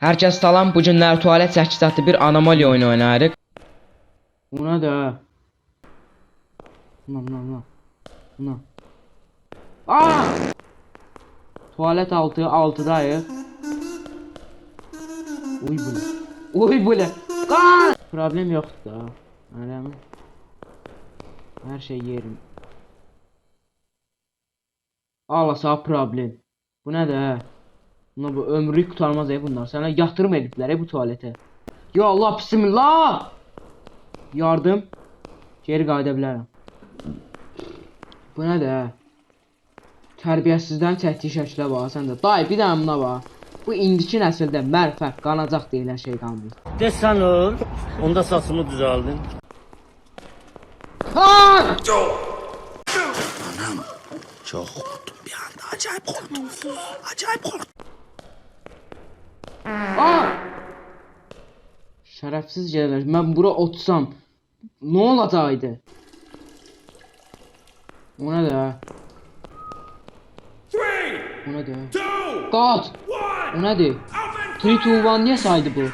Herkes salam, bu günlər tualet 8 adlı bir anomali oyunu oynayırıq. Buna da. Buna. Aa! Tuvalet altı 6'dayıq. Uy bu ne? Kaç! Problem yoktu da. Öyle mi? Her şey yerim. Allah sağ problem. Bu ne de? Buna bu ömrü kurtarmaz bunlar. Sana yatırım edipler bu tuvalete. Ya Allah bismillah. Yardım. Geri qayıda bilərəm. Bu ne de? Tərbiyəsizdən çəkdiyi şəklə bax sən də. Dayı bir dənə buna bax. Bu indiki nəsildə mərfəq, qanacaq deyilən şey qalmır. Desən ol, onda saçımı düzəldin. Anam! Çok korktum bir anda, acayip korktum. Acayip korktum. Şərəfsiz gələr. Mən bura otursam nə olacaqdı? O nə də? O nə də? Qaç! O nədir? 3, 2, 1 niyə saydı bu?